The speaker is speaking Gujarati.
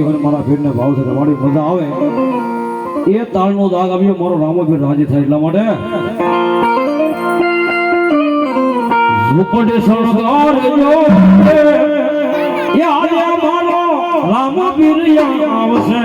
હોય મારા ફીરને ભાવ છે તમારી મજા આવે એ તાળનો દાગ આવ્યો મારો રામોભીર રાજી થાય એટલા માટે ઝુંપડે શણગાર જો એ આજે મારો રામોભીર આવશે